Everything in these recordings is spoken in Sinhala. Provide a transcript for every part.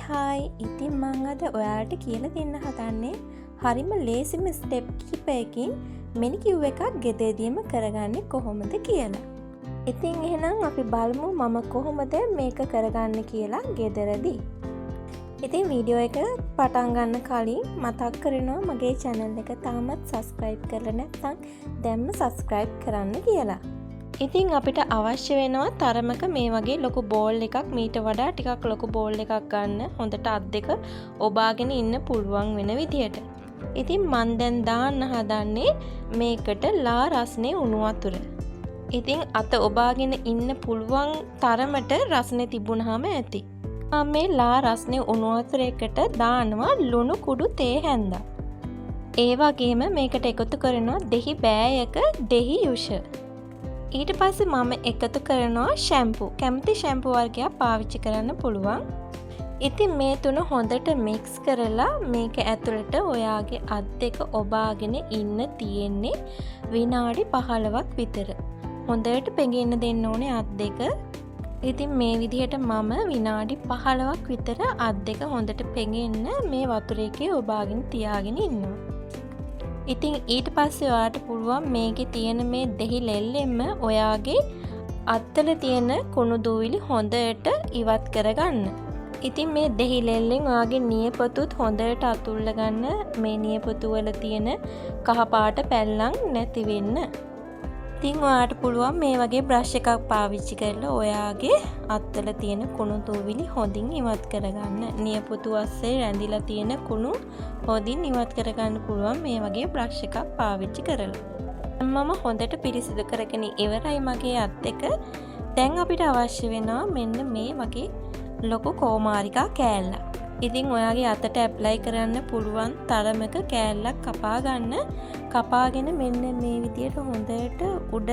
හායි ඉතින් මං අද ඔයාලට කියලා දෙන්න හදන්නේ හරිම ලේසිම ස්ටෙප් කිහිපයකින් මෙනිකියුව එකක් ගෙදරදීම කරගන්නේ කොහොමද කියලා. ඉතින් එහෙනම් අපි බලමු මම කොහොමද මේක කරගන්නේ කියලා ගෙදරදී. ඉතින් වීඩියෝ එක පටන් ගන්න කලින් මතක් කරනවා මගේ channel එක තාමත් subscribe කරලා නැත්නම් දැන්ම subscribe කරන්න කියලා. ඉතින් අපිට අවශ්‍ය වෙනවා තරමක මේ වගේ ලොකු බෝල් එකක් මීට වඩා ටිකක් ලොකු බෝල් එකක් ගන්න හොඳට අත් දෙක ඔබාගෙන ඉන්න පුළුවන් වෙන විදියට. ඉතින් මන් දැන් දාන්න හදන්නේ මේකට ලා රස්නේ උණු වතුර. ඉතින් අත ඔබාගෙන ඉන්න පුළුවන් තරමට රස්නේ තිබුණාම ඇති. මම මේ ලා රස්නේ උණු වතුරයකට දානවා ලුණු කුඩු තේ හැන්දා. ඒ වගේම මේකට එකතු කරනවා දෙහි බෑයක දෙහි යුෂ. ඊට පස්සේ මම එකතු කරනවා ෂැම්පූ. කැමති ෂැම්පූ වර්ගයක් පාවිච්චි කරන්න පුළුවන්. ඉතින් මේ තුන හොඳට මික්ස් කරලා මේක ඇතුළට ඔයාගේ අත් දෙක ඔබාගෙන ඉන්න තියෙන්නේ විනාඩි 15ක් විතර. හොඳට පෙඟෙන්න දෙන්න ඕනේ අත් දෙක. ඉතින් මේ විදිහට මම විනාඩි 15ක් විතර අත් දෙක හොඳට පෙඟෙන්න මේ වතුර එකේ ඔබාගෙන තියාගෙන ඉන්නවා. ඉතින් ඊට පස්සේ ඔයාලට පුළුවන් මේකේ තියෙන මේ දෙහි ලෙල්ලෙන්ම ඔයාගේ අත්වල තියෙන කුණු දූවිලි හොඳට ඉවත් කරගන්න. ඉතින් මේ දෙහි ලෙල්ලෙන් ඔයාගේ නියපොතුත් හොඳට අතුල්ල ගන්න මේ නියපොතු වල තියෙන කහ පාට පැල්ලම් නැති වෙන්න. ඉතින් ඔයාලට පුළුවන් මේ වගේ බ්‍රෂ් එකක් පාවිච්චි කරලා ඔයාගේ අත්වල තියෙන කුණු දූවිලි හොඳින් ඉවත් කරගන්න. නියපොතු අස්සේ රැඳිලා තියෙන කුණු හොඳින් ඉවත් කරගන්න පුළුවන් මේ වගේ බ්‍රෂ් එකක් පාවිච්චි කරලා. මම හොඳට පිරිසිදු කරගෙන ඉවරයි මගේ අත් දෙක. දැන් අපිට අවශ්‍ය වෙනවා මෙන්න මේ වගේ ලොකු කෝමාරිකා කෑල්ලක්. ඉතින් ඔයාගේ අතට ඇප්ලයි කරන්න පුළුවන් තරමක කෑල්ලක් කපා ගන්න. කපාගෙන මෙන්න මේ විදියට හොඳට උඩ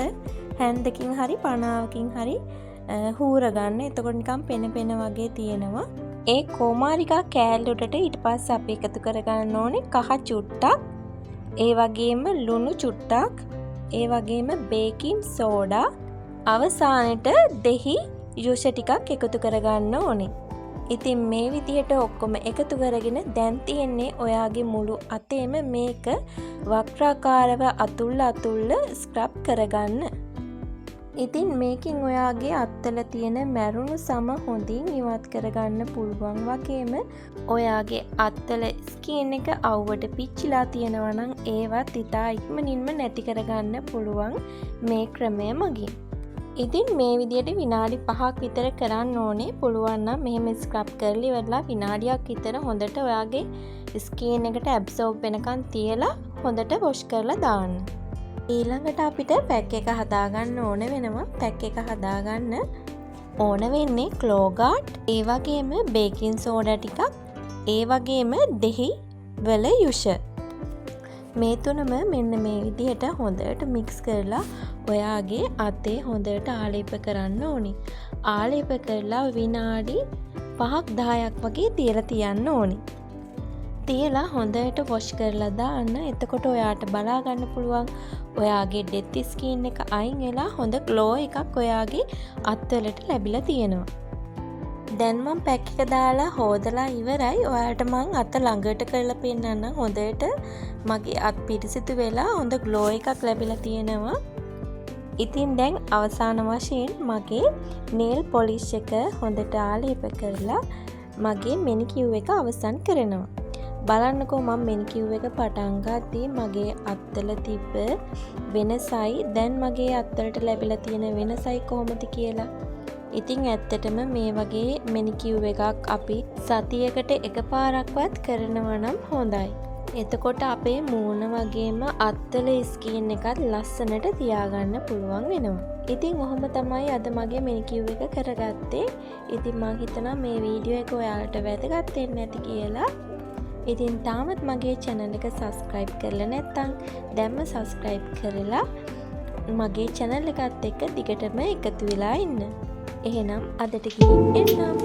හැන්දකින් හරි පනාවකින් හරි හූර ගන්න. එතකොට නිකන් පෙන වගේ තියෙනවා. ඒ කෝමාරිකා කෑල්ල උඩට ඊට පස්සේ අපි එකතු කරගන්න ඕනේ කහ චුට්ටක්, ඒ වගේම ලුණු චුට්ටක්, ඒ වගේම බේකින් සෝඩා, අවසානෙට දෙහි යුෂ ටිකක් එකතු කරගන්න ඕනේ. ඉතින් මේ විදිහට ඔක්කොම එකතු කරගෙන දැන් තියෙන්නේ ඔයාගේ මුළු අතේම මේක වක්‍රාකාරව අතුල්ල ස්ක්‍රබ් කරගන්න. ඉතින් මේකෙන් ඔයාගේ අත්වල තියෙන මැරුණු සම හොඳින් ඉවත් කරගන්න පුළුවන් වගේම ඔයාගේ අත්වල ස්කින් එක අවුවට පිච්චිලා තියෙනවා නම් ඒවත් ඉතා ඉක්මනින්ම නැති කරගන්න පුළුවන් මේ ක්‍රමය මගින්. ඉතින් මේ විදිහට විනාඩි 5ක් විතර කරන්න ඕනේ. පුළුවන් නම් මෙහෙම ස්ක්‍රබ් කරලා ඉවරලා විනාඩියක් විතර හොඳට ඔයාගේ ස්කින් එකට ඇබ්සෝබ් වෙනකන් තියලා හොඳට වොෂ් කරලා දාන්න. ඊළඟට අපිට පැක් එක හදාගන්න ඕන වෙනවා. පැක් එක හදාගන්න ඕන වෙන්නේ ක්ලෝගාට්, ඒ වගේම බේකින් සෝඩා ටිකක්, ඒ වගේම දෙහි වල යුෂ. මේ තුනම මෙන්න මේ විදිහට හොඳට මික්ස් කරලා ඔයාගේ අතේ හොඳට ආලේප කරන්න ඕනි. ආලේප කරලා විනාඩි 5ක් 10ක් වගේ තියලා තියන්න ඕනි. තියලා හොඳට වොෂ් කරලා දාන්න. එතකොට ඔයාට බලා ගන්න පුළුවන් ඔයාගේ ඩෙත් ස්කින් එක අයින් වෙලා හොඳ ග්ලෝ එකක් ඔයාගේ අත්වලට ලැබිලා තියෙනවා. දැන් මම පැක් එක දාලා හොදලා ඉවරයි. ඔයාලට මං අත ළඟට කරලා පෙන්නන්න. හොඳට මගේ අත් පිරිසිදු වෙලා හොඳ ග්ලෝ එකක් ලැබිලා තියෙනවා. ඉතින් දැන් අවසාන වශයෙන් මගේ nail polish එක හොඳට ආලේප කරලා මගේ manicure එක අවසන් කරනවා. බලන්නකෝ මම manicure එක පටන් ගත්තී මගේ අත්වල තිබ්බ වෙනසයි දැන් මගේ අත්වලට ලැබිලා තියෙන වෙනසයි කොහොමද කියලා. ඉතින් ඇත්තටම මේ වගේ manicure එකක් අපි සතියකට එකපාරක්වත් කරනවා නම් හොඳයි. එතකොට අපේ මූණ වගේම අත්වල ස්කින් එකත් ලස්සනට තියාගන්න පුළුවන් වෙනවා. ඉතින් ඔහොම තමයි අද මගේ manicure එක කරගත්තේ. ඉතින් මම හිතනවා මේ වීඩියෝ එක ඔයාලට වැදගත් වෙන්න ඇති කියලා. ඉතින් තාමත් මගේ channel එක subscribe කරලා නැත්නම් දැන්ම subscribe කරලා මගේ channel එකත් එක්ක දිගටම එකතු වෙලා ඉන්න. එහෙනම් අදට ගිහින් එන්නම්.